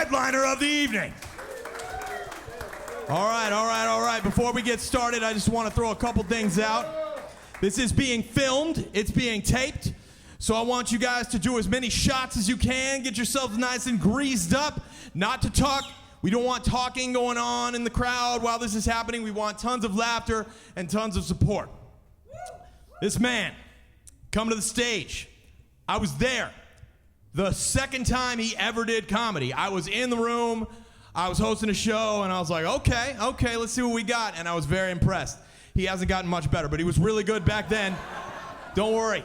headliner of the evening. All right. Before we get started, I just want to throw a couple things out. This is being filmed. It's being taped. So I want you guys to do as many shots as you can. Get yourselves nice and greased up. Not to talk. We don't want talking going on in the crowd while this is happening. We want tons of laughter and tons of support. This man, come to the stage. I was there the second time he ever did comedy. I was in the room. I was hosting a show, and I was like, okay, let's see what we got. And I was very impressed. He hasn't gotten much better, but he was really good back then. Don't worry.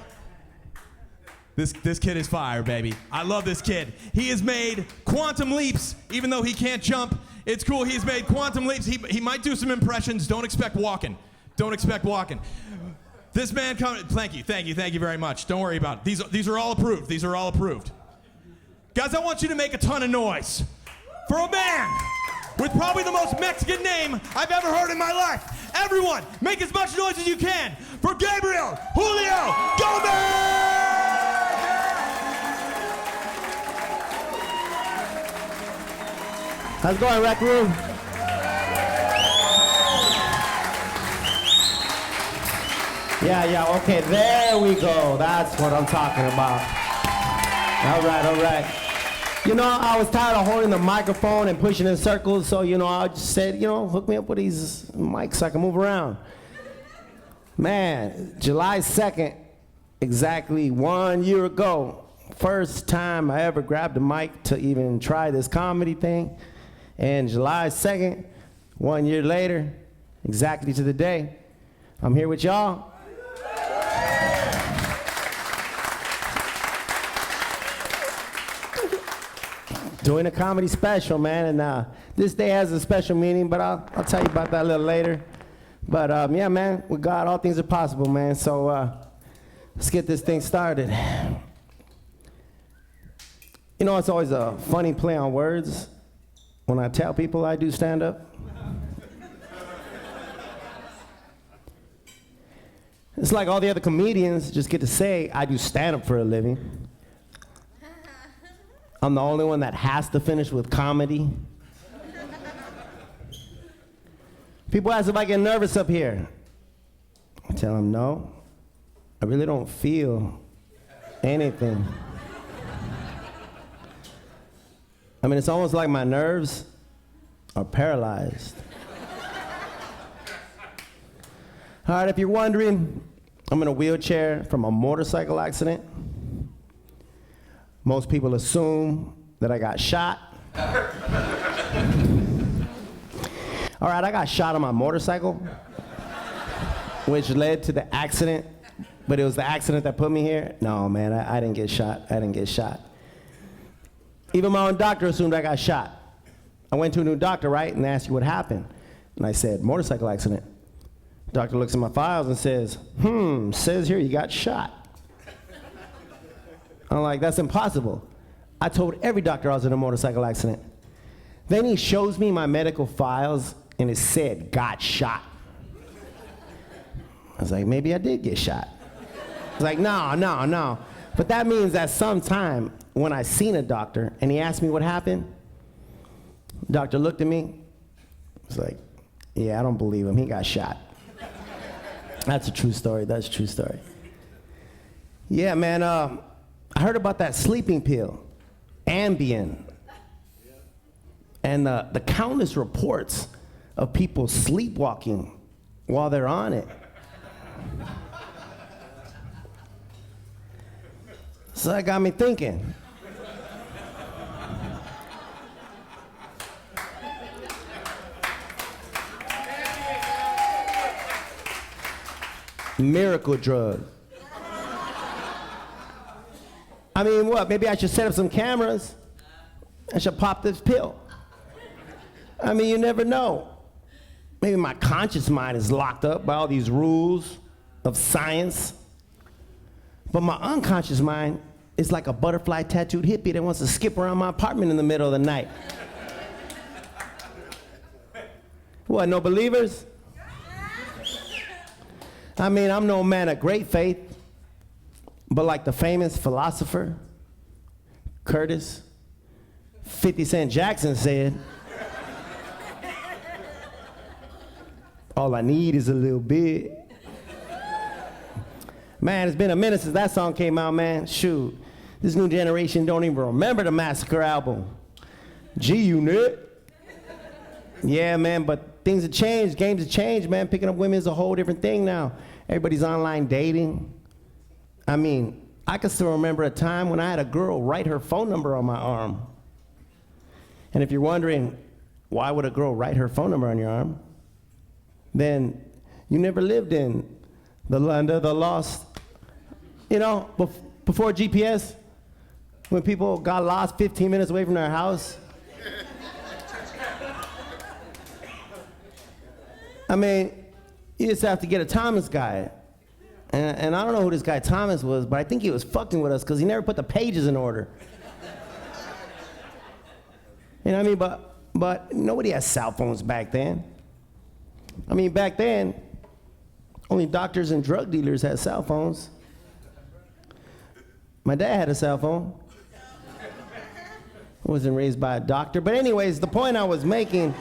This kid is fire, baby. I love this kid. He has made quantum leaps, even though he can't jump. It's cool. He's made quantum leaps. He might do some impressions. Don't expect walking. This man thank you very much. Don't worry about it. These are all approved. Guys, I want you to make a ton of noise for a man with probably the most Mexican name I've ever heard in my life. Everyone, make as much noise as you can for Gabriel Julio Gomez! How's it going, Rec Room? Yeah, okay, there we go. That's what I'm talking about. All right. You know, I was tired of holding the microphone and pushing in circles, so, I just said, hook me up with these mics so I can move around. Man, July 2nd, exactly 1 year ago, first time I ever grabbed a mic to even try this comedy thing. And July 2nd, 1 year later, exactly to the day, I'm here with y'all. Doing a comedy special, man, and this day has a special meaning, but I'll tell you about that a little later. But yeah, man, with God, all things are possible, man. So let's get this thing started. It's always a funny play on words when I tell people I do stand-up. It's like all the other comedians just get to say, I do stand-up for a living. I'm the only one that has to finish with comedy. People ask if I get nervous up here. I tell them, no, I really don't feel anything. I mean, it's almost like my nerves are paralyzed. All right, if you're wondering, I'm in a wheelchair from a motorcycle accident. Most people assume that I got shot. All right, I got shot on my motorcycle, which led to the accident, but it was the accident that put me here. No, man, I didn't get shot. Even my own doctor assumed I got shot. I went to a new doctor, right, and they asked you what happened. And I said, motorcycle accident. Doctor looks at my files and says, says here you got shot. I'm like, that's impossible. I told every doctor I was in a motorcycle accident. Then he shows me my medical files and it said, got shot. I was like, maybe I did get shot. I was like, no. But that means that sometime when I seen a doctor and he asked me what happened, the doctor looked at me, was like, yeah, I don't believe him, he got shot. That's a true story. Yeah, man, I heard about that sleeping pill, Ambien, and the countless reports of people sleepwalking while they're on it. So that got me thinking. Miracle drug. I mean, what? Maybe I should set up some cameras. I should pop this pill. I mean, you never know. Maybe my conscious mind is locked up by all these rules of science. But my unconscious mind is like a butterfly tattooed hippie that wants to skip around my apartment in the middle of the night. What, no believers? I mean, I'm no man of great faith, but like the famous philosopher, Curtis, 50 Cent Jackson said. All I need is a little bit. Man, it's been a minute since that song came out, man. Shoot, this new generation don't even remember the Massacre album. G-Unit. Yeah, man, but things have changed, games have changed, man. Picking up women is a whole different thing now. Everybody's online dating. I mean, I can still remember a time when I had a girl write her phone number on my arm. And if you're wondering, why would a girl write her phone number on your arm? Then you never lived in the land of the lost. You know, before GPS, when people got lost 15 minutes away from their house. I mean, you just have to get a Thomas guy. And I don't know who this guy Thomas was, but I think he was fucking with us because he never put the pages in order. You know what I mean? But nobody had cell phones back then. I mean, back then, only doctors and drug dealers had cell phones. My dad had a cell phone. I wasn't raised by a doctor. But anyways, the point I was making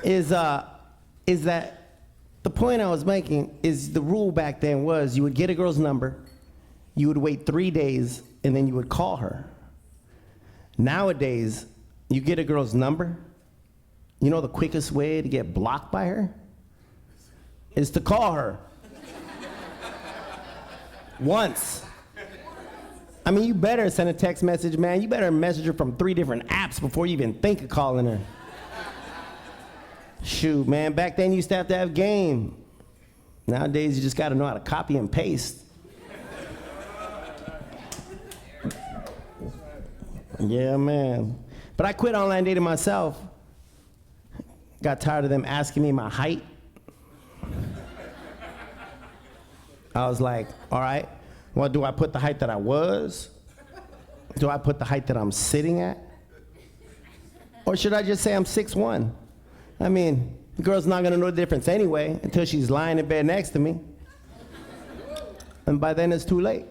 is that the rule back then was you would get a girl's number, you would wait 3 days, and then you would call her. Nowadays, you get a girl's number, you know the quickest way to get blocked by her is to call her. Once. I mean, you better send a text message, man. You better message her from 3 different apps before you even think of calling her. Shoot, man, back then you used to have game. Nowadays, you just gotta know how to copy and paste. Yeah, man. But I quit online dating myself. Got tired of them asking me my height. I was like, all right, well, do I put the height that I was? Do I put the height that I'm sitting at? Or should I just say I'm 6'1"? I mean, the girl's not gonna know the difference anyway until she's lying in bed next to me. And by then it's too late.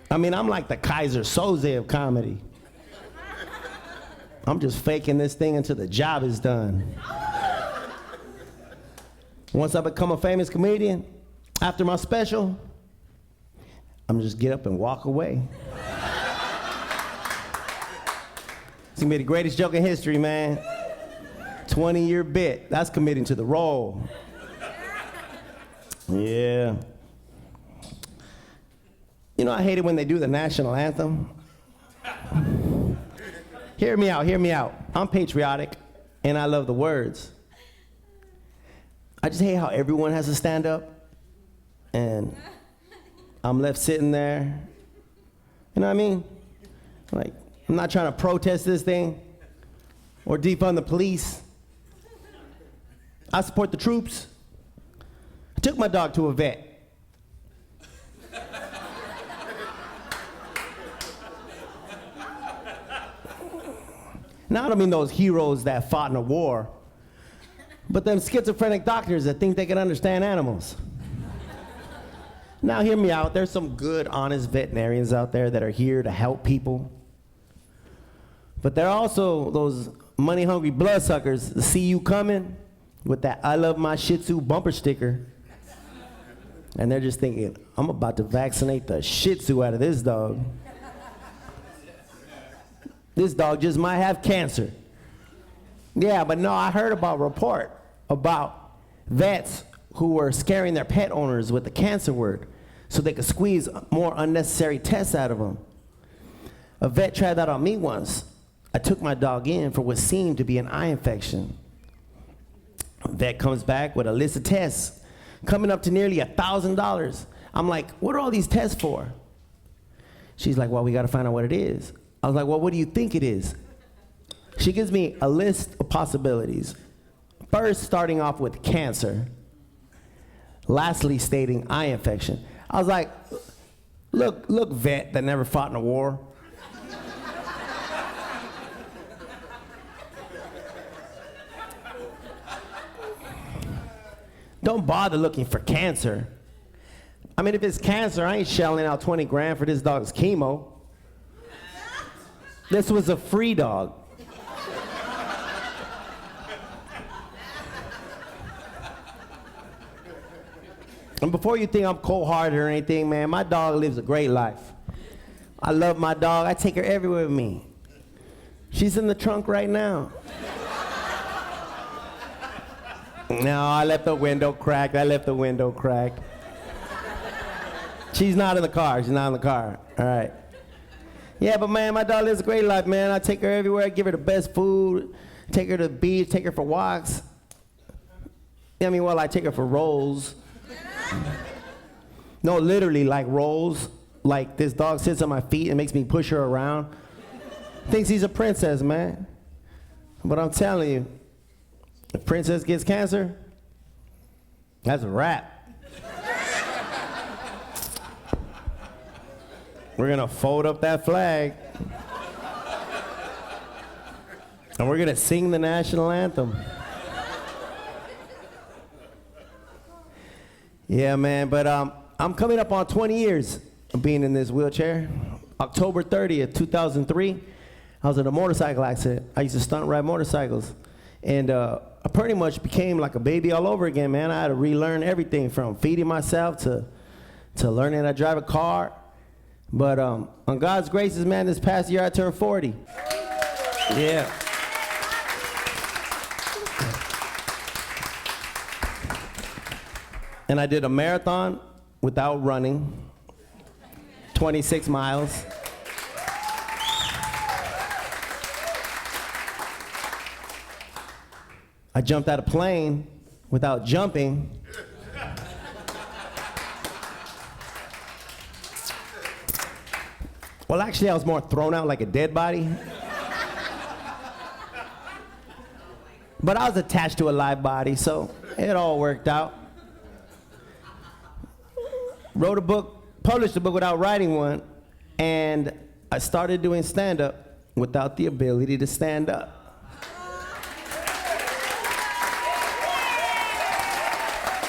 I mean, I'm like the Kaiser Soze of comedy. I'm just faking this thing until the job is done. Once I become a famous comedian, after my special, I'm just get up and walk away. It's gonna be the greatest joke in history, man. 20-year bit, that's committing to the role. Yeah. You know, I hate it when they do the national anthem. Hear me out, hear me out. I'm patriotic, and I love the words. I just hate how everyone has to stand up, and I'm left sitting there. You know what I mean? Like, I'm not trying to protest this thing or defund the police. I support the troops. I took my dog to a vet. Now, I don't mean those heroes that fought in a war, but them schizophrenic doctors that think they can understand animals. Now, hear me out. There's some good, honest veterinarians out there that are here to help people. But there are also those money-hungry bloodsuckers that see you coming with that I love my Shih Tzu bumper sticker. And they're just thinking, I'm about to vaccinate the Shih Tzu out of this dog. This dog just might have cancer. Yeah, but no, I heard about a report about vets who were scaring their pet owners with the cancer word so they could squeeze more unnecessary tests out of them. A vet tried that on me once. I took my dog in for what seemed to be an eye infection. A vet comes back with a list of tests coming up to nearly $1,000. I'm like, what are all these tests for? She's like, well, we gotta find out what it is. I was like, well, what do you think it is? She gives me a list of possibilities. First, starting off with cancer. Lastly, stating eye infection. I was like, look, vet that never fought in a war. Don't bother looking for cancer. I mean, if it's cancer, I ain't shelling out 20 grand for this dog's chemo. This was a free dog. And before you think I'm cold-hearted or anything, man, my dog lives a great life. I love my dog. I take her everywhere with me. She's in the trunk right now. No, I left the window cracked. She's not in the car. All right. Yeah, but man, my dog lives a great life, man. I take her everywhere. I give her the best food. Take her to the beach. Take her for walks. I mean, well, I take her for rolls. No, literally, like rolls. Like this dog sits on my feet and makes me push her around. Thinks he's a princess, man. But I'm telling you, if princess gets cancer, that's a wrap. We're gonna fold up that flag. And we're gonna sing the national anthem. Yeah, man, but I'm coming up on 20 years of being in this wheelchair. October 30th, 2003, I was in a motorcycle accident. I used to stunt ride motorcycles. And I pretty much became like a baby all over again, man. I had to relearn everything from feeding myself to learning how to drive a car. But on God's graces, man, this past year I turned 40. Yeah. And I did a marathon without running, 26 miles. I jumped out of a plane without jumping. Well, actually, I was more thrown out like a dead body. But I was attached to a live body, so it all worked out. Wrote a book, published a book without writing one, and I started doing stand-up without the ability to stand up.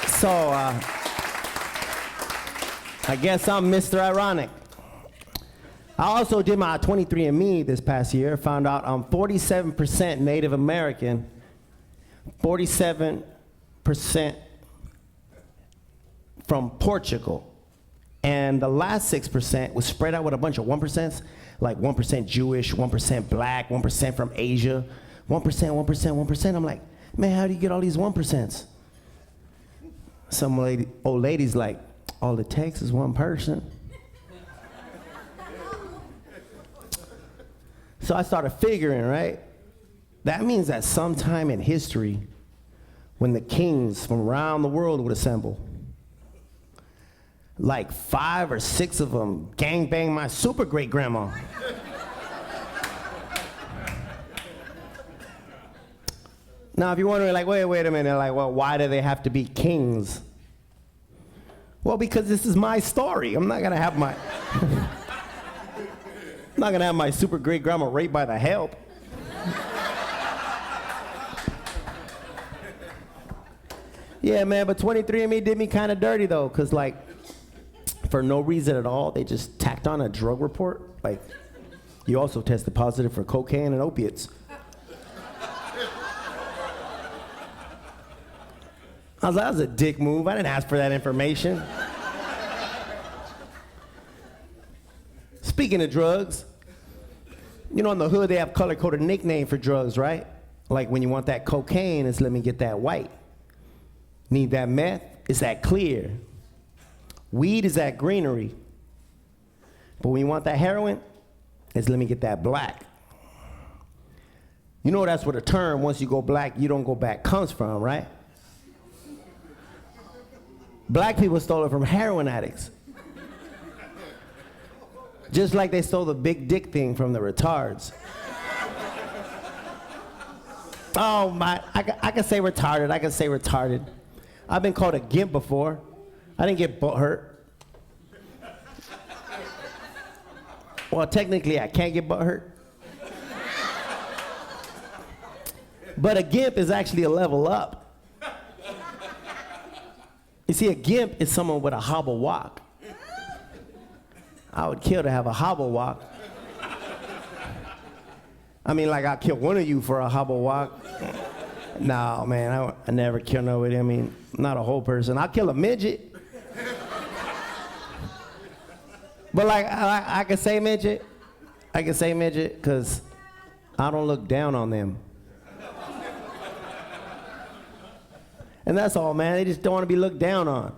So, I guess I'm Mr. Ironic. I also did my 23andMe this past year, found out I'm 47% Native American, 47% from Portugal. And the last 6% was spread out with a bunch of 1%, like 1% Jewish, 1% black, 1% from Asia, 1%, 1%, 1%. I'm like, man, how do you get all these 1%? Some old lady's like, all it takes is one person. So I started figuring, right? That means that sometime in history, when the kings from around the world would assemble, like 5 or 6 of them gangbanged my super great grandma. Now, if you're wondering, like, wait a minute, like, well, why do they have to be kings? Well, because this is my story. I'm not gonna have my, I'm not gonna have my super great grandma raped by the help. Yeah, man, but 23andMe did me kind of dirty though, cause like, for no reason at all, they just tacked on a drug report. Like, you also tested positive for cocaine and opiates. I was like, that was a dick move. I didn't ask for that information. Speaking of drugs, you know, in the hood, they have color-coded nickname for drugs, right? Like when you want that cocaine, it's let me get that white. Need that meth? It's that clear. Weed is that greenery. But when you want that heroin, it's let me get that black. You know that's where the term, once you go black, you don't go back, comes from, right? Black people stole it from heroin addicts. Just like they stole the big dick thing from the retards. Oh my, I can say retarded. I've been called a gimp before. I didn't get butt hurt. Well, technically, I can't get butt hurt. But a gimp is actually a level up. You see, a gimp is someone with a hobble walk. I would kill to have a hobble walk. I mean, like, I'll kill one of you for a hobble walk. No, man, I never kill nobody. I mean, not a whole person. I'll kill a midget. But, like, I can say midget. I can say midget because I don't look down on them. And that's all, man. They just don't want to be looked down on.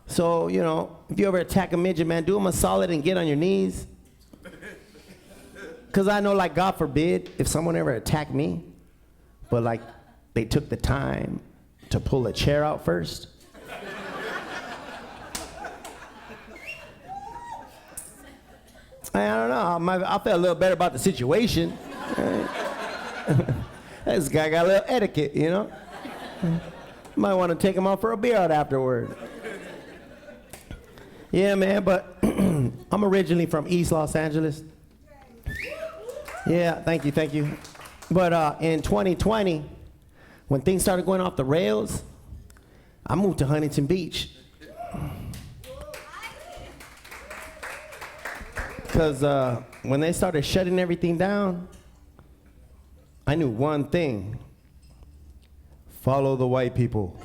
So, you know, if you ever attack a midget, man, do them a solid and get on your knees. Because I know, like, God forbid, if someone ever attacked me, but, like, they took the time to pull a chair out first. I don't know. I feel a little better about the situation. This guy got a little etiquette, you know? Might want to take him out for a beer out afterward. Yeah, man, but I'm originally from East Los Angeles. Yeah, thank you. But in 2020, when things started going off the rails, I moved to Huntington Beach. Because when they started shutting everything down, I knew one thing. Follow the white people.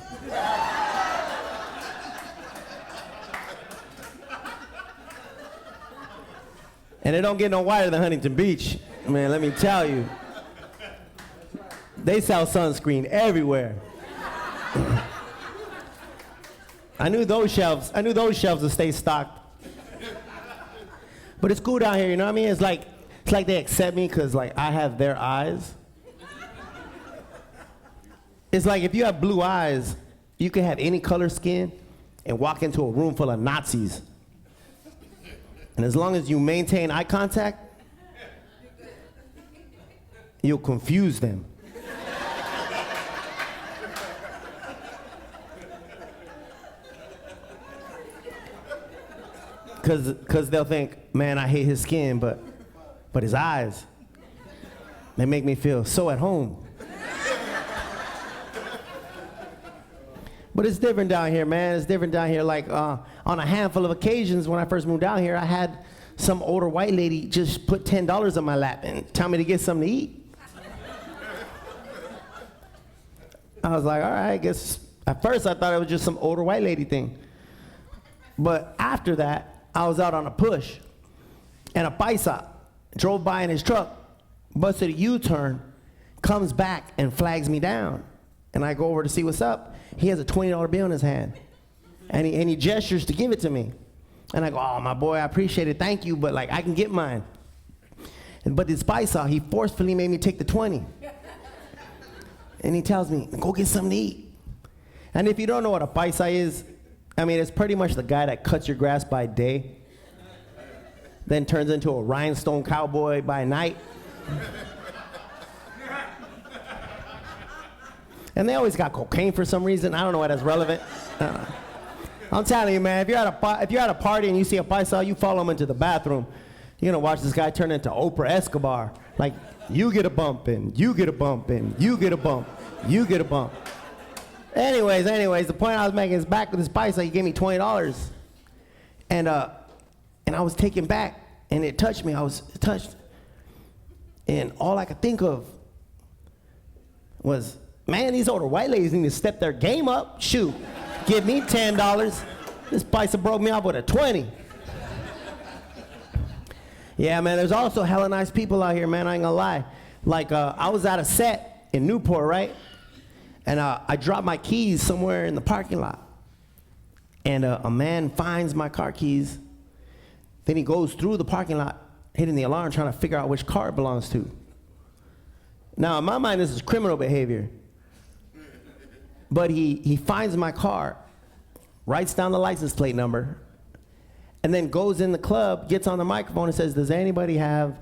And it don't get no whiter than Huntington Beach. Man, let me tell you. They sell sunscreen everywhere. I knew those shelves would stay stocked. But it's cool down here, you know what I mean? It's like they accept me because, like, I have their eyes. It's like if you have blue eyes, you can have any color skin and walk into a room full of Nazis. And as long as you maintain eye contact, you'll confuse them. Because they'll think, man, I hate his skin, but his eyes, they make me feel so at home. But it's different down here, man. It's different down here. Like, on a handful of occasions when I first moved down here, I had some older white lady just put $10 on my lap and tell me to get something to eat. I was like, all right, I guess. At first, I thought it was just some older white lady thing. But after that, I was out on a push, and a paisa drove by in his truck, busted a U-turn, comes back and flags me down. And I go over to see what's up. He has a $20 bill in his hand. And he gestures to give it to me. And I go, oh, my boy, I appreciate it. Thank you, but, like, I can get mine. But this paisa, he forcefully made me take the 20. And he tells me, go get something to eat. And if you don't know what a paisa is, I mean, it's pretty much the guy that cuts your grass by day, then turns into a rhinestone cowboy by night. And they always got cocaine for some reason. I don't know why that's relevant. I'm telling you, man, if you're at a party and you see a paisa, you follow him into the bathroom. You're gonna watch this guy turn into Oprah Escobar. Like, you get a bump, and you get a bump, and you get a bump, you get a bump. Anyways, the point I was making is back with this paisa, he gave me $20. And I was taken back, and it touched me. I was touched. And all I could think of was, man, these older white ladies need to step their game up. Shoot, give me $10. This paisa broke me off with a 20. Yeah, man, there's also hella nice people out here, man, I ain't gonna lie. Like, I was at a set in Newport, right? And I dropped my keys somewhere in the parking lot. And a man finds my car keys. Then he goes through the parking lot, hitting the alarm, trying to figure out which car it belongs to. Now, in my mind, this is criminal behavior. But he finds my car, writes down the license plate number, and then goes in the club, gets on the microphone and says, does anybody have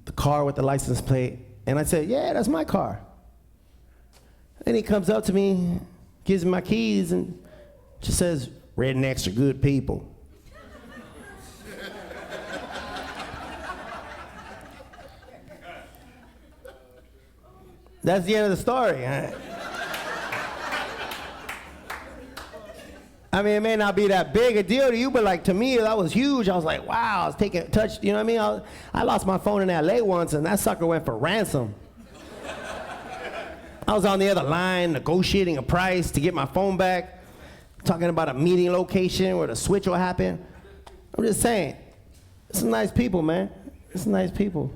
the car with the license plate? And I said, yeah, that's my car. Then he comes up to me, gives me my keys, and just says, rednecks are good people. That's the end of the story. I mean, it may not be that big a deal to you, but like to me, that was huge. I was like, wow, I was taking touch. You know what I mean? I lost my phone in LA once, and that sucker went for ransom. I was on the other line negotiating a price to get my phone back, talking about a meeting location where the switch will happen. I'm just saying, some nice people, man. Some nice people.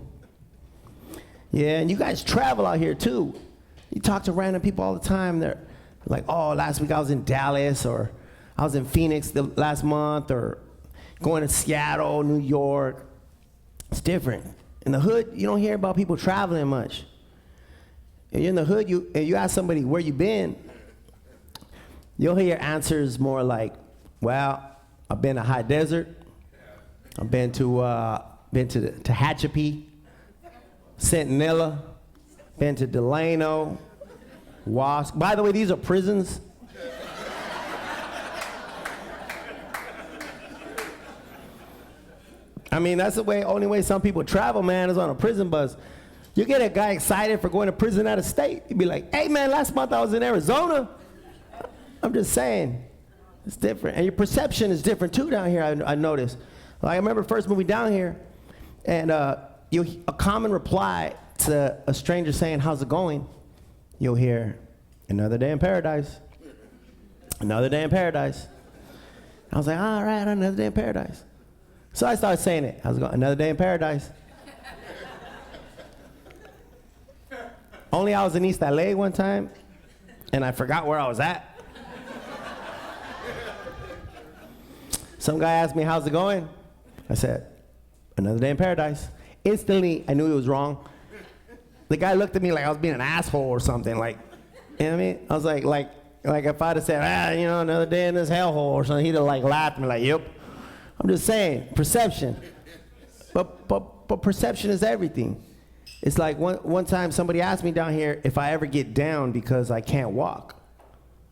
Yeah, and you guys travel out here too. You talk to random people all the time. They're like, oh, last week I was in Dallas, or I was in Phoenix last month, or going to Seattle, New York. It's different. In the hood, you don't hear about people traveling much. If you're in the hood, and you ask somebody where you been, you'll hear answers more like, well, I've been to High Desert. I've been to Tehachapi, Centinela, been to Delano, Wasp. By the way, these are prisons. I mean, that's the only way some people travel, man, is on a prison bus. You get a guy excited for going to prison out of state. He'd be like, hey, man, last month I was in Arizona. I'm just saying, it's different. And your perception is different, too, down here, I noticed. Like, I remember first moving down here, and a common reply to a stranger saying, how's it going? You'll hear, another day in paradise. Another day in paradise. I was like, all right, another day in paradise. So I started saying it. How's it going? Another day in paradise. Only I was in East LA one time, and I forgot where I was at. Some guy asked me, how's it going? I said, another day in paradise. Instantly, I knew he was wrong. The guy looked at me like I was being an asshole or something. Like, you know what I mean? I was like if I'd have said, another day in this hellhole or something, he'd have like laughed at me like, yep. I'm just saying, perception. But perception is everything. It's like one time somebody asked me down here if I ever get down because I can't walk.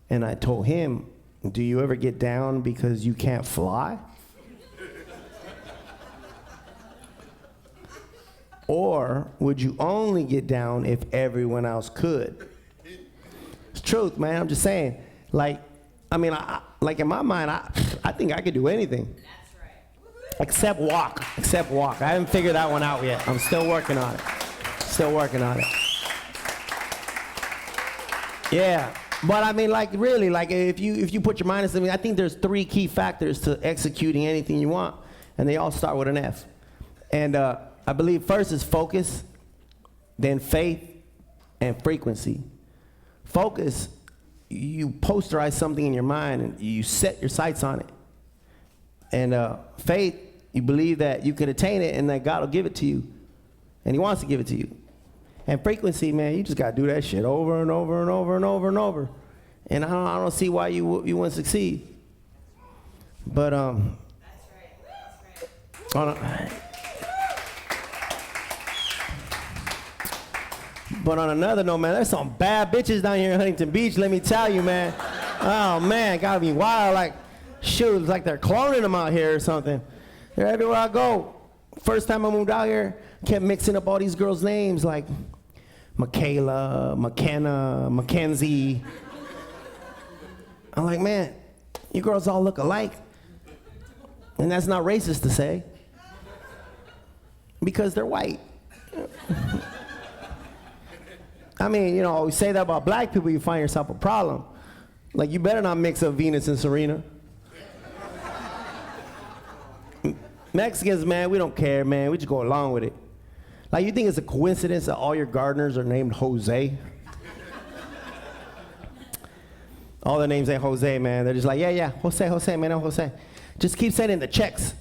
And I told him, do you ever get down because you can't fly? Or would you only get down if everyone else could? It's truth, man. I'm just saying. Like, I mean, like in my mind, I think I could do anything. That's right. Except walk. Except walk. I haven't figured that one out yet. I'm still working on it. Still working on it. Yeah. But I mean, like, really, like, if you put your mind to something, I think there's 3 key factors to executing anything you want, and they all start with an F. And I believe first is focus, then faith, and frequency. Focus, you posterize something in your mind, and you set your sights on it. And faith, you believe that you can attain it, and that God will give it to you, and He wants to give it to you. And frequency, man, you just got to do that shit over and over and over and over and over. And I don't see why you wouldn't succeed. But That's right. But on another note, man, there's some bad bitches down here in Huntington Beach, let me tell you, man. Oh, man, gotta be wild. Like, shoot, it's like they're cloning them out here or something. They're everywhere I go. First time I moved out here, kept mixing up all these girls' names, like Michaela, McKenna, Mackenzie. I'm like, man, you girls all look alike. And that's not racist to say, because they're white. I mean, you know, we say that about black people, you find yourself a problem. Like, you better not mix up Venus and Serena. Mexicans, man, we don't care, man. We just go along with it. Like, you think it's a coincidence that all your gardeners are named Jose? All their names ain't Jose, man. They're just like, yeah, Jose, man, I'm Jose. Just keep sending the checks.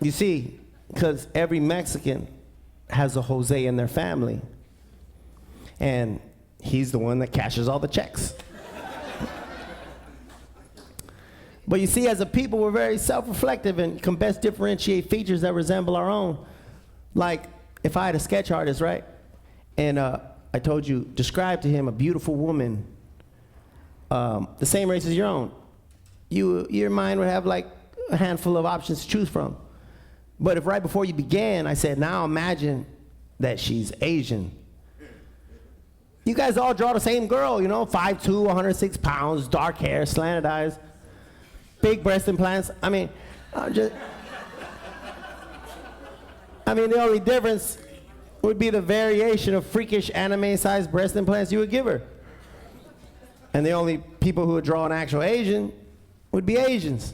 You see, because every Mexican has a Jose in their family. And he's the one that cashes all the checks. But you see, as a people, we're very self-reflective and can best differentiate features that resemble our own. Like, if I had a sketch artist, right? And I told you, describe to him a beautiful woman, the same race as your own. Your mind would have like a handful of options to choose from. But if right before you began, I said, now imagine that she's Asian. you guys all draw the same girl, you know, 5'2", 106 pounds, dark hair, slanted eyes, big breast implants. I mean, the only difference would be the variation of freakish anime-sized breast implants you would give her. And the only people who would draw an actual Asian would be Asians.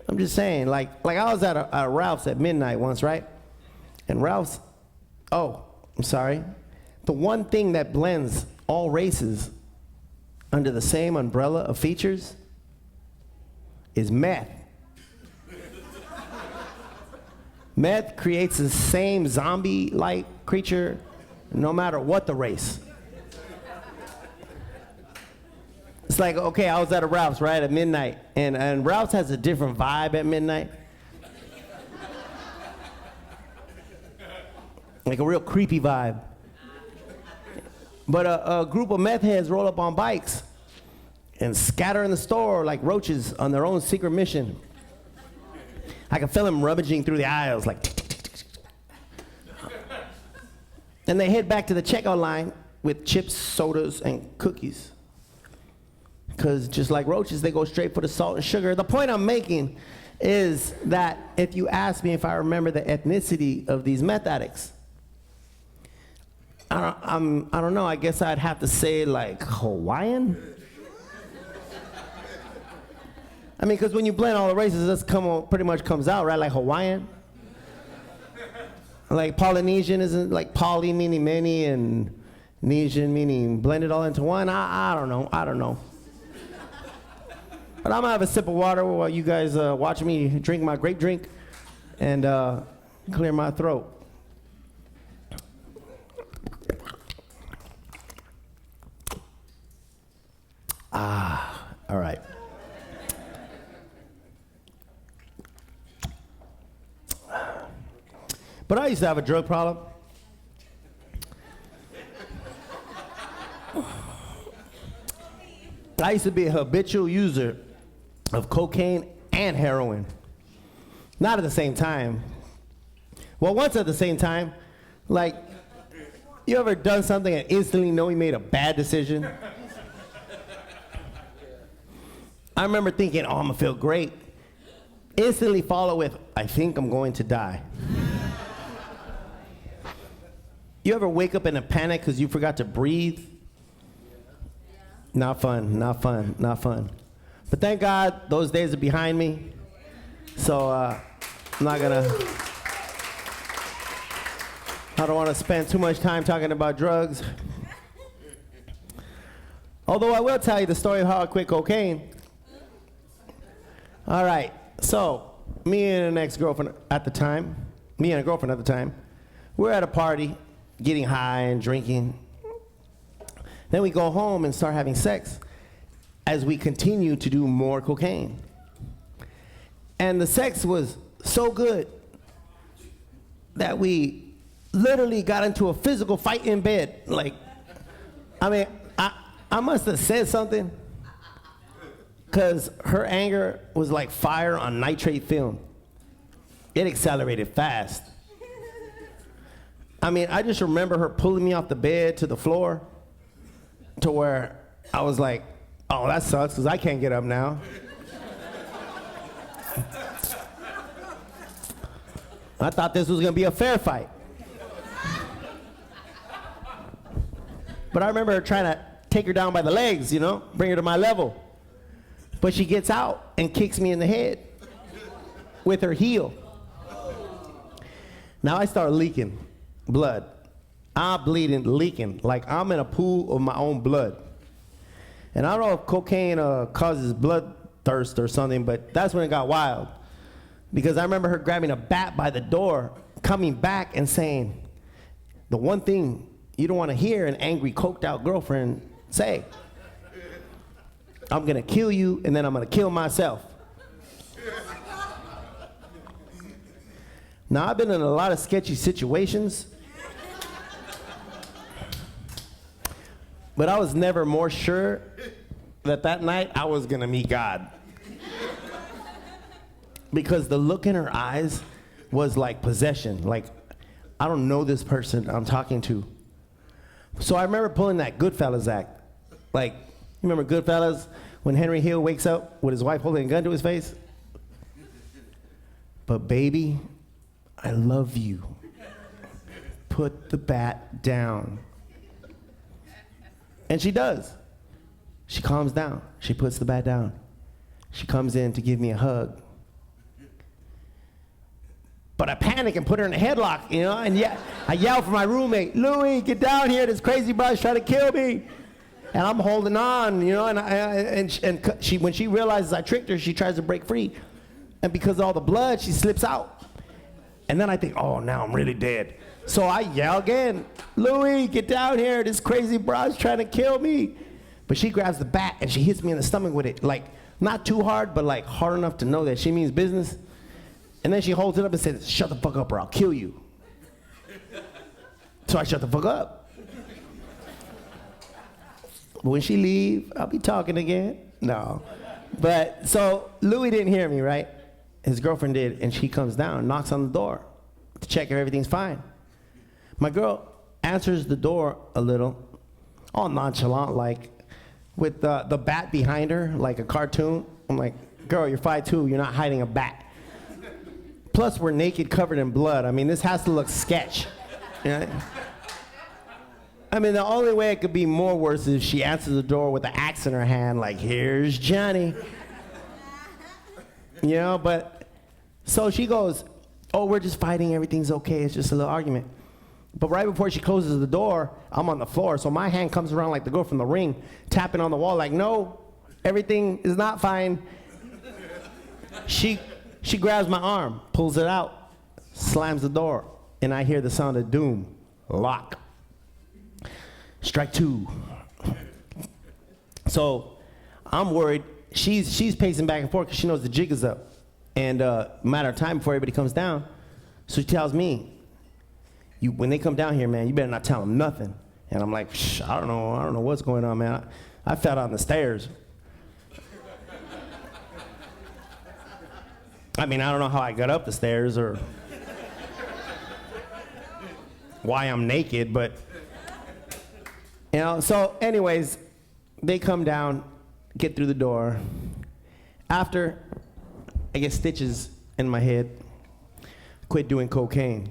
I'm just saying, like I was at a Ralph's at midnight once, right? And Ralph's, oh, I'm sorry. The one thing that blends all races under the same umbrella of features is meth. Meth creates the same zombie-like creature no matter what the race. It's like, okay, I was at a Ralph's, right, at midnight, and Ralph's has a different vibe at midnight. Like a real creepy vibe. But a group of meth heads roll up on bikes and scatter in the store like roaches on their own secret mission. I can feel them rummaging through the aisles like tick, tick, tick, tick, tick. And they head back to the checkout line with chips, sodas, and cookies. Because just like roaches, they go straight for the salt and sugar. The point I'm making is that if you ask me if I remember the ethnicity of these meth addicts, I don't know, I guess I'd have to say like Hawaiian? I mean, because when you blend all the races, this pretty much comes out, right? Like Hawaiian. Like Polynesian isn't like poly meaning many and Nesian meaning blended all into one. I don't know. But I'm gonna have a sip of water while you guys watch me drink my grape drink and clear my throat. All right. But I used to have a drug problem. I used to be a habitual user of cocaine and heroin. Not at the same time. Well, once at the same time. Like, you ever done something and instantly know you made a bad decision? I remember thinking, oh, I'm gonna feel great. Instantly follow with, I think I'm going to die. You ever wake up in a panic because you forgot to breathe? Not fun. But thank God those days are behind me. So I'm not gonna, I don't want to spend too much time talking about drugs. Although I will tell you the story of how I quit cocaine. All right, so me and a girlfriend at the time, we're at a party, getting high and drinking. Then we go home and start having sex as we continue to do more cocaine. And the sex was so good that we literally got into a physical fight in bed. Like, I mean, I must have said something, because her anger was like fire on nitrate film. It accelerated fast. I mean, I just remember her pulling me off the bed to the floor to where I was like, oh, that sucks, because I can't get up now. I thought this was going to be a fair fight. But I remember her trying to take her down by the legs, you know, bring her to my level. But she gets out and kicks me in the head with her heel. Now I start leaking blood. I'm bleeding, leaking, like I'm in a pool of my own blood. And I don't know if cocaine causes bloodthirst or something, but that's when it got wild. Because I remember her grabbing a bat by the door, coming back and saying, the one thing you don't want to hear an angry, coked out girlfriend say, I'm gonna kill you and then I'm gonna kill myself. Now, I've been in a lot of sketchy situations, but I was never more sure that night I was gonna meet God. Because the look in her eyes was like possession. Like, I don't know this person I'm talking to, So I remember pulling that Goodfellas act. Like, you remember Goodfellas when Henry Hill wakes up with his wife holding a gun to his face? But baby, I love you. Put the bat down. And she does. She calms down. She puts the bat down. She comes in to give me a hug. But I panic and put her in a headlock, you know, and I yell for my roommate, Louie, get down here, this crazy broad's trying to kill me. And I'm holding on, you know, and she, when she realizes I tricked her, she tries to break free. And because of all the blood, she slips out. And then I think, oh, now I'm really dead. So I yell again, Louie, get down here, this crazy broad's trying to kill me. But she grabs the bat and she hits me in the stomach with it, like, not too hard, but like hard enough to know that she means business. And then she holds it up and says, shut the fuck up or I'll kill you. So I shut the fuck up. But when she leave, I'll be talking again. No. But so Louis didn't hear me, right? His girlfriend did, and she comes down, knocks on the door to check if everything's fine. My girl answers the door a little, all nonchalant, like with the bat behind her, like a cartoon. I'm like, girl, you're 5'2", you're not hiding a bat. Plus, we're naked, covered in blood. I mean, this has to look sketch. You know? I mean, the only way it could be more worse is if she answers the door with the axe in her hand, like, here's Johnny. You know, but, so she goes, oh, we're just fighting, everything's okay, it's just a little argument. But right before she closes the door, I'm on the floor, so my hand comes around like the girl from The Ring, tapping on the wall like, no, everything is not fine. She grabs my arm, pulls it out, slams the door, and I hear the sound of doom. Lock. Strike two. So I'm worried. She's pacing back and forth because she knows the jig is up. And matter of time before everybody comes down. So she tells me, when they come down here, man, you better not tell them nothing. And I'm like, I don't know what's going on, man. I fell down the stairs. I mean, I don't know how I got up the stairs or why I'm naked, but, you know, so anyways, they come down, get through the door. After I get stitches in my head, quit doing cocaine.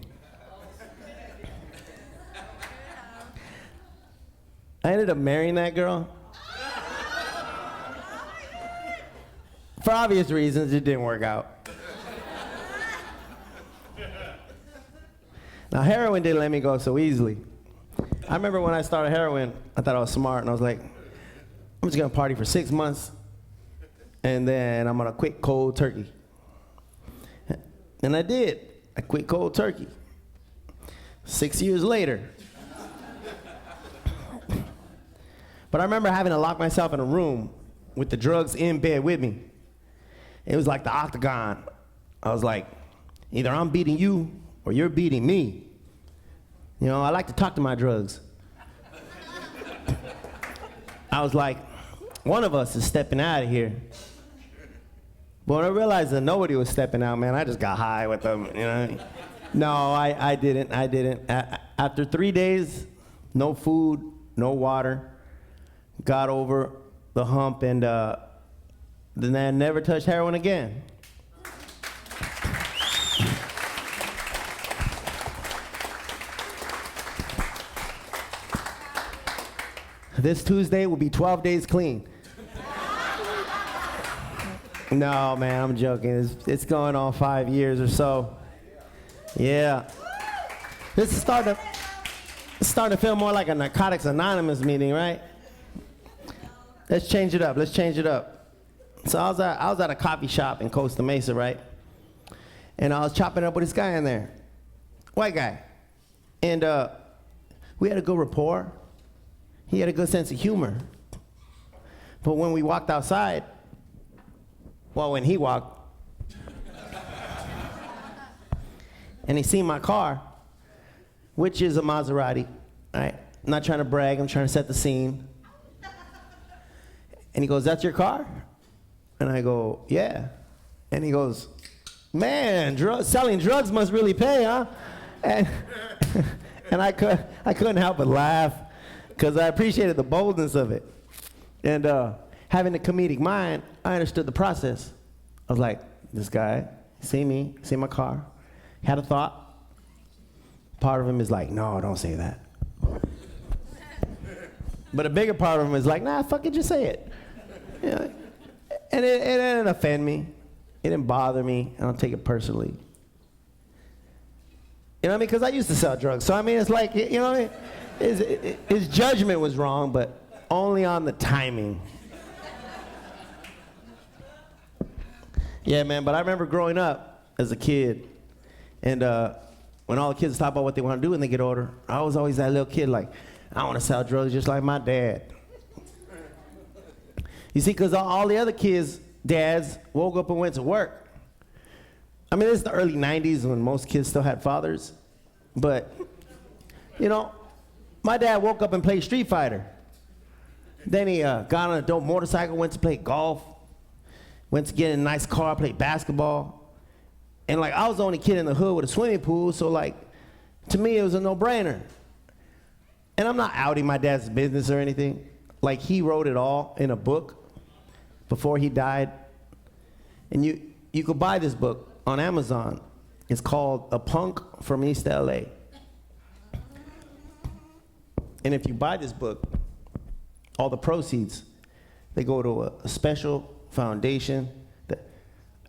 I ended up marrying that girl. For obvious reasons, it didn't work out. Now, heroin didn't let me go so easily. I remember when I started heroin, I thought I was smart, and I was like, I'm just gonna party for 6 months, and then I'm gonna quit cold turkey. And I did. I quit cold turkey. 6 years later. But I remember having to lock myself in a room with the drugs in bed with me. It was like the octagon. I was like, either I'm beating you or you're beating me. You know, I like to talk to my drugs. I was like, one of us is stepping out of here. But when I realized that nobody was stepping out, man, I just got high with them, you know. No, I didn't. After 3 days, no food, no water, got over the hump, and then I never touched heroin again. This Tuesday will be 12 days clean. No, man, I'm joking. It's going on 5 years or so. Yeah. This is starting to feel more like a Narcotics Anonymous meeting, right? Let's change it up. So I was at a coffee shop in Costa Mesa, right? And I was chopping up with this guy in there, white guy. And we had a good rapport. He had a good sense of humor. But when we walked outside, well, when he walked, and he seen my car, which is a Maserati, right? I'm not trying to brag, I'm trying to set the scene. And he goes, that's your car? And I go, yeah. And he goes, man, selling drugs must really pay, huh? And I couldn't help but laugh. because I appreciated the boldness of it. And having a comedic mind, I understood the process. I was like, this guy, see me, see my car, had a thought. Part of him is like, no, don't say that. But a bigger part of him is like, nah, fuck it, just say it. You know? And it didn't offend me. It didn't bother me. I don't take it personally. You know what I mean? Because I used to sell drugs. So, I mean, it's like, you know what I mean? His judgment was wrong, but only on the timing. Yeah, man, but I remember growing up as a kid, and when all the kids talk about what they want to do when they get older, I was always that little kid like, I want to sell drugs just like my dad. You see, because all the other kids' dads woke up and went to work. I mean, this is the early 90s when most kids still had fathers. But, you know, my dad woke up and played Street Fighter. Then he got on a dope motorcycle, went to play golf, went to get in a nice car, played basketball. And, like, I was the only kid in the hood with a swimming pool, so, like, to me, it was a no-brainer. And I'm not outing my dad's business or anything. Like, he wrote it all in a book before he died. And you could buy this book on Amazon. It's called A Punk from East LA. And if you buy this book, all the proceeds, they go to a special foundation.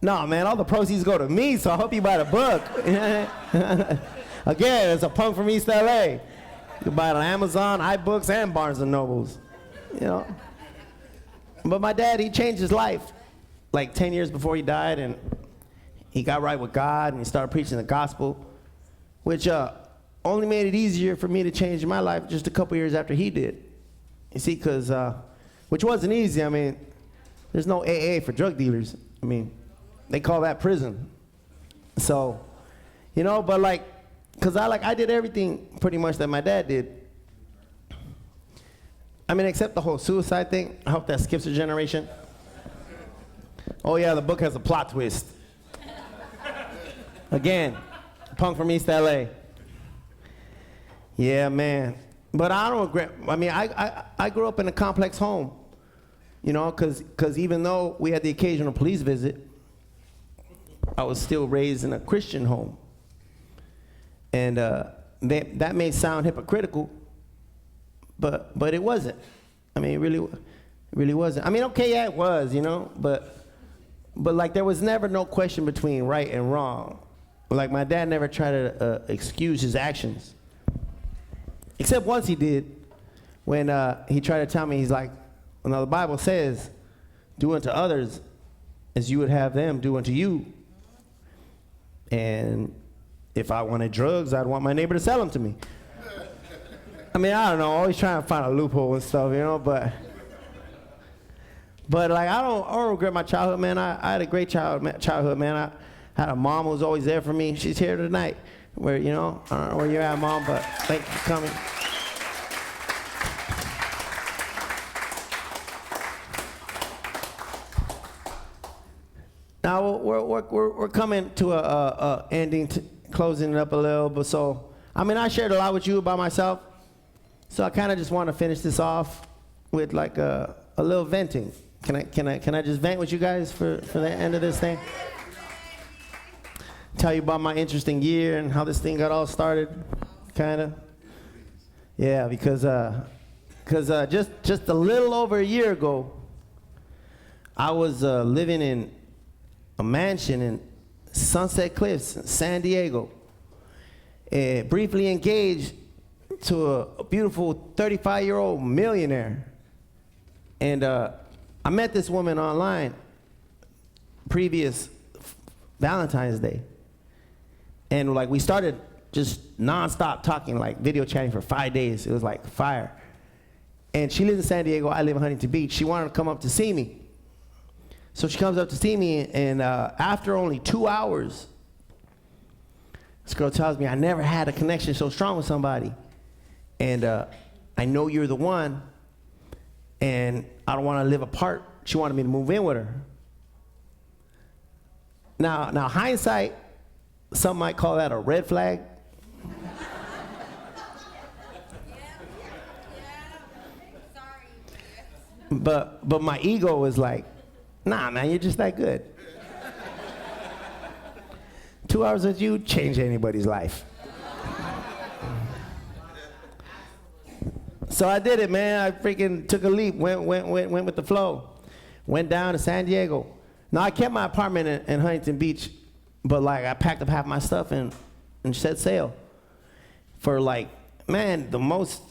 No, man, all the proceeds go to me, so I hope you buy the book. Again, it's A Punk from East LA. You can buy it on Amazon, iBooks, and Barnes & Nobles. You know? But my dad, he changed his life like 10 years before he died, and he got right with God, and he started preaching the gospel, which only made it easier for me to change my life just a couple years after he did. You see, because, which wasn't easy. I mean, there's no AA for drug dealers. I mean, they call that prison. So, you know, but like, because I did everything pretty much that my dad did. I mean, except the whole suicide thing. I hope that skips a generation. Oh yeah, the book has a plot twist. Again, Punk from East LA. Yeah, man. But I don't regret, I mean, I grew up in a complex home, you know, because even though we had the occasional police visit, I was still raised in a Christian home. And that may sound hypocritical, but it wasn't. I mean, it really wasn't. I mean, okay, yeah, it was, you know, but like there was never no question between right and wrong. Like my dad never tried to excuse his actions. Except once he did, when he tried to tell me, he's like, well, now the Bible says, do unto others as you would have them do unto you. And if I wanted drugs, I'd want my neighbor to sell them to me. I mean, I don't know, always trying to find a loophole and stuff, you know, but like, I don't regret my childhood, man. I had a great childhood, man. I had a mom who was always there for me. She's here tonight. Where, you know, I don't know where you're at, Mom, but thank you for coming. Now we're coming to a ending, closing it up a little. But so, I mean, I shared a lot with you about myself. So I kind of just want to finish this off with like a little venting. Can I just vent with you guys for the end of this thing? Tell you about my interesting year and how this thing got all started, kind of. Yeah, because just a little over a year ago, I was living in a mansion in Sunset Cliffs, San Diego, briefly engaged to a beautiful 35-year-old millionaire. And I met this woman online previous Valentine's Day. And like we started just nonstop talking, like video chatting for 5 days. It was like fire. And she lives in San Diego, I live in Huntington Beach. She wanted to come up to see me. So she comes up to see me, and after only 2 hours, this girl tells me, I never had a connection so strong with somebody. And I know you're the one, and I don't want to live apart. She wanted me to move in with her. Now hindsight, some might call that a red flag. but my ego was like, nah, man, you're just that good. 2 hours with you change anybody's life. So I did it, man. I freaking took a leap, went with the flow. Went down to San Diego. Now, I kept my apartment in Huntington Beach, but like I packed up half my stuff and set sail. For like, man, the most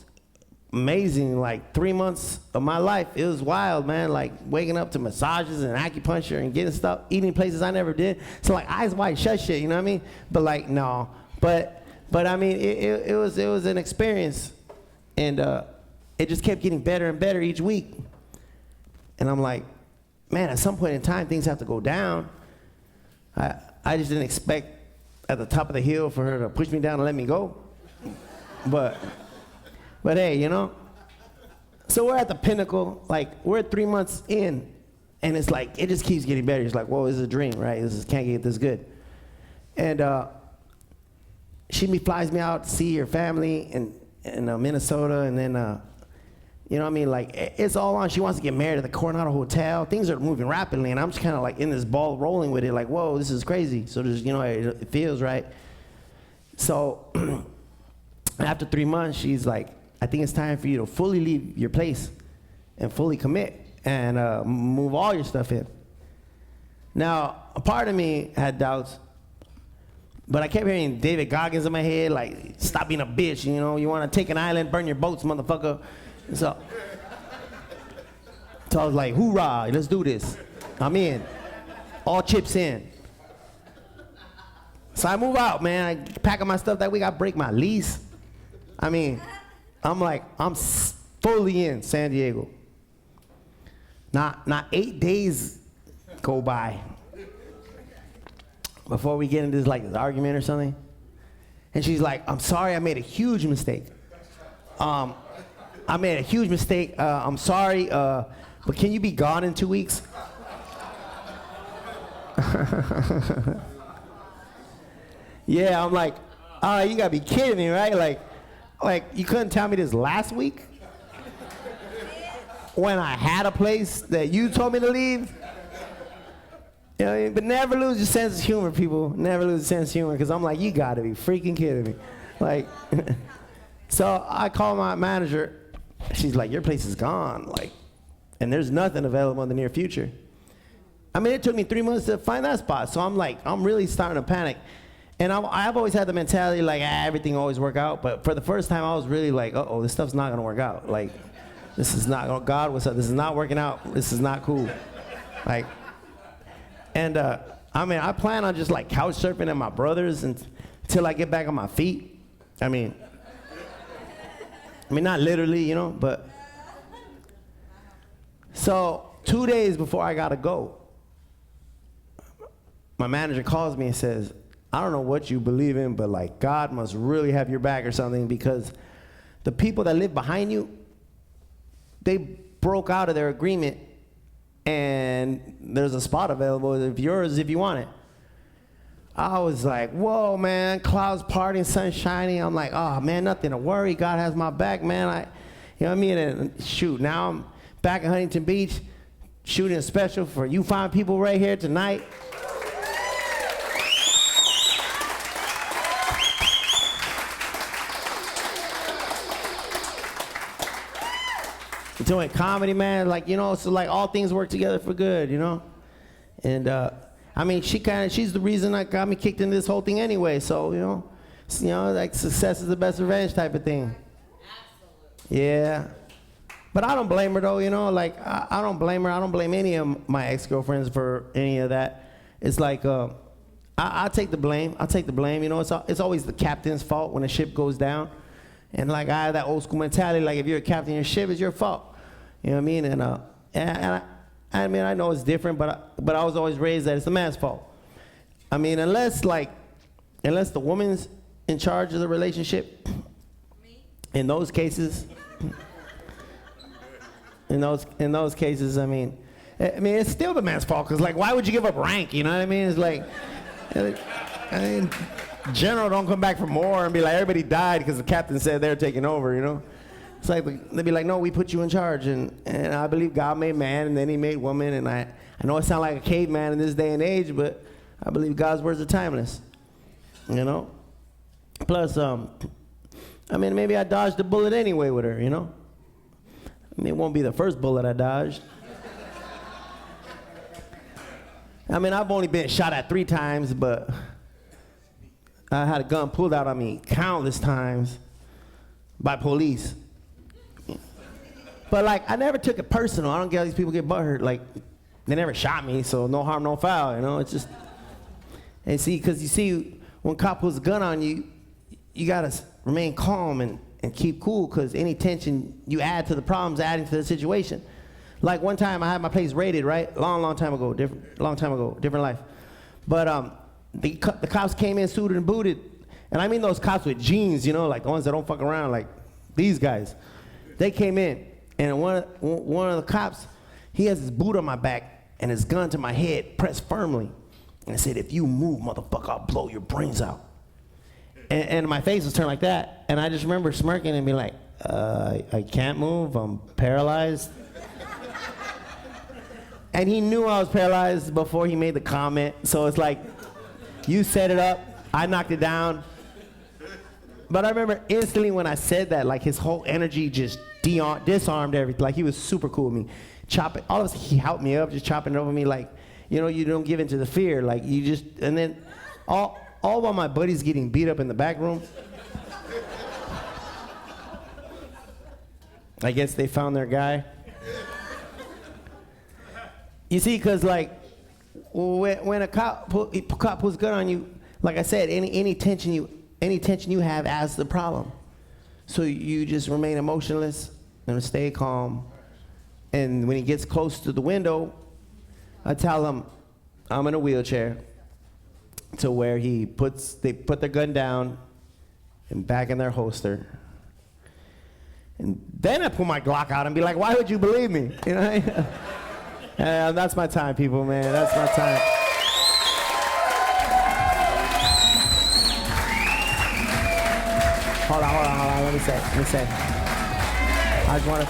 amazing like 3 months of my life. It was wild, man. Like waking up to massages and acupuncture and getting stuff, eating places I never did. So like eyes wide shut shit, you know what I mean? But like, no. But I mean, it was an experience. And it just kept getting better and better each week. And I'm like, man, at some point in time, things have to go down. I just didn't expect at the top of the hill for her to push me down and let me go. But hey, you know. So we're at the pinnacle. Like, we're 3 months in, and it's like, it just keeps getting better. It's like, whoa, this is a dream, right? Can't get this good. And she flies me out to see her family in Minnesota, and then, you know what I mean? Like, it's all on. She wants to get married at the Coronado Hotel. Things are moving rapidly, and I'm just kind of like in this ball rolling with it, like, whoa, this is crazy. So there's, you know, it feels right. So after 3 months, she's like, I think it's time for you to fully leave your place and fully commit and move all your stuff in. Now, a part of me had doubts, but I kept hearing David Goggins in my head, like, stop being a bitch, you know? You want to take an island, burn your boats, motherfucker. So I was like, hoorah, let's do this. I'm in. All chips in. So I move out, man. I pack up my stuff that week. I break my lease. I mean, I'm fully in San Diego. Not 8 days go by before we get into this argument or something. And she's like, I'm sorry, I made a huge mistake. I made a huge mistake. I'm sorry, but can you be gone in 2 weeks? Yeah, I'm like, oh, you gotta be kidding me, right? Like you couldn't tell me this last week? When I had a place that you told me to leave? You know what I mean? But never lose your sense of humor, people. Never lose your sense of humor, because I'm like, you gotta be freaking kidding me. Like, so I call my manager. She's like, your place is gone, like, and there's nothing available in the near future. I mean, it took me 3 months to find that spot, so I'm like, I'm really starting to panic. And I've always had the mentality, like, everything always work out, but for the first time, I was really like, uh-oh, this stuff's not gonna work out. Like, this is not, oh God, what's up? This is not working out. This is not cool. Like, and I mean, I plan on just like couch surfing at my brother's until I get back on my feet. I mean, not literally, you know, but. So 2 days before I gotta go, my manager calls me and says, I don't know what you believe in, but like God must really have your back or something, because the people that live behind you, they broke out of their agreement and there's a spot available of yours if you want it. I was like, whoa, man, clouds parting, sun shining. I'm like, oh, man, nothing to worry. God has my back, man. You know what I mean? And shoot, now I'm back in Huntington Beach shooting a special for you fine people right here tonight. Doing comedy, man, like, you know, so like all things work together for good, you know? And I mean, she's the reason that got me kicked into this whole thing anyway, so, you know, like success is the best revenge type of thing. Absolutely. Yeah. But I don't blame her though, you know, like I don't blame her. I don't blame any of my ex-girlfriends for any of that. It's like, I take the blame. I'll take the blame, you know, it's always the captain's fault when the ship goes down. And like I have that old school mentality, like if you're a captain of your ship, it's your fault. You know what I mean? And I mean, I know it's different, but I was always raised that it's the man's fault. I mean, unless the woman's in charge of the relationship, in those cases, I mean, it's still the man's fault, because like, why would you give up rank? You know what I mean? It's like, I mean, general don't come back from war and be like, everybody died because the captain said they're taking over, you know? It's like they'd be like, no, we put you in charge, and I believe God made man, and then He made woman, and I know it sounds like a caveman in this day and age, but I believe God's words are timeless, you know. Plus, I mean, maybe I dodged a bullet anyway with her, you know. I mean, it won't be the first bullet I dodged. I mean, I've only been shot at 3 times, but I had a gun pulled out on me countless times by police. But like, I never took it personal. I don't get how these people get butthurt. Like, they never shot me, so no harm, no foul, you know? It's just, and see, because you see, when a cop pulls a gun on you, you gotta remain calm and keep cool, because any tension you add to the problem's adding to the situation. Like one time I had my place raided, right? Long time ago, different life. But the cops came in suited and booted. And I mean those cops with jeans, you know, like the ones that don't fuck around, like these guys. They came in, and one of the cops, he has his boot on my back and his gun to my head pressed firmly. And I said, if you move, motherfucker, I'll blow your brains out. And my face was turned like that. And I just remember smirking and being like, I can't move, I'm paralyzed. And he knew I was paralyzed before he made the comment. So it's like, you set it up, I knocked it down. But I remember instantly when I said that, like his whole energy just disarmed everything. Like he was super cool with me. All of a sudden he helped me up, just chopping over me like, you know, you don't give in to the fear. Like you just, and then all while my buddies getting beat up in the back room. I guess they found their guy. You see, because like, when a cop pulls a gun on you, like I said, any tension you have adds to the problem. So you just remain emotionless and stay calm. And when he gets close to the window, I tell him I'm in a wheelchair, to where they put their gun down and back in their holster. And then I pull my Glock out and be like, why would you believe me? You know? That's my time, people, man. That's my time. Hold on. Let me say. I just want to.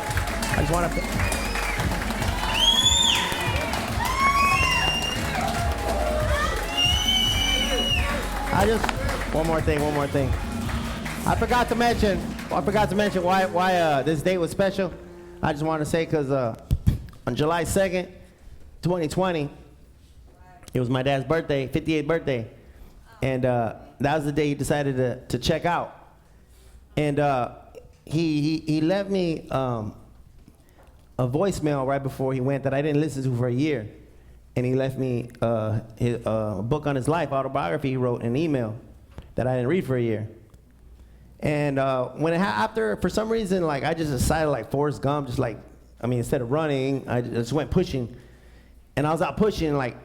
One more thing. I forgot to mention why this date was special. I just want to say because on July 2nd, 2020, it was my dad's birthday, 58th birthday, and that was the day he decided to check out. And he left me a voicemail right before he went that I didn't listen to for a year. And he left me a book on his life, autobiography he wrote, an email that I didn't read for a year. And after, for some reason, like I just decided, like Forrest Gump, instead of running, I just went pushing. And I was out pushing, like,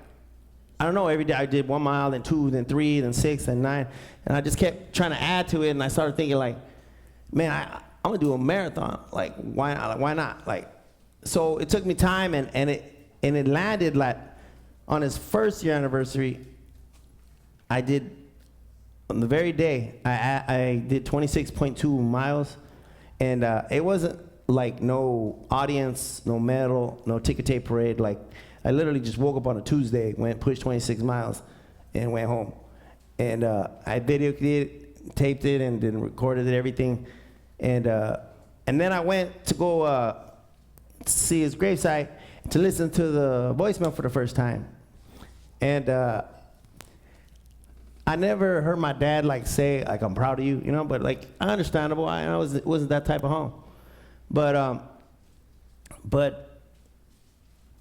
I don't know, every day I did 1 mile, then 2, then 3, then 6, then 9. And I just kept trying to add to it, and I started thinking, like, man, I'm gonna do a marathon. Like, why not? Like, so it took me time, and it landed like on his first year anniversary. I did, on the very day, I did 26.2 miles, and it wasn't like no audience, no medal, no ticker tape parade. Like, I literally just woke up on a Tuesday, pushed 26 miles, and went home. And I videoed it, taped it, and then recorded it, everything. And then I went to go see his gravesite to listen to the voicemail for the first time. And I never heard my dad like say, like, I'm proud of you, you know, but like, understandable. I wasn't that type of home. But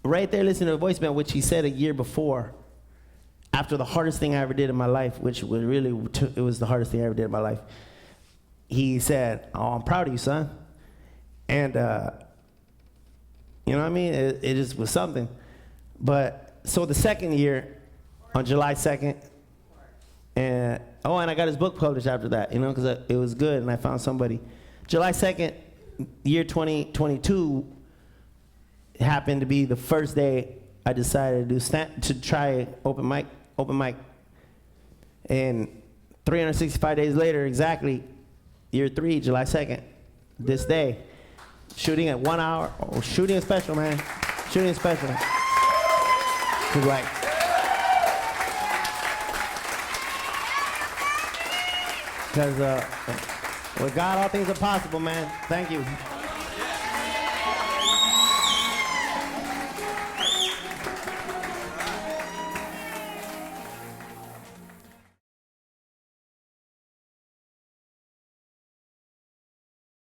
right there listening to the voicemail, which he said a year before, after the hardest thing I ever did in my life, which was it was the hardest thing I ever did in my life, he said, oh, I'm proud of you, son. And, you know what I mean? It just was something. But, so the second year, on July 2nd, and I got his book published after that, you know, because it was good, and I found somebody. July 2nd, year 2022, happened to be the first day I decided to try open mic. And 365 days later, exactly, year 3, July 2nd, this day, Shooting at 1 hour. Oh, shooting is special, man. Shooting is special. 'Cause like, with God, all things are possible, man. Thank you.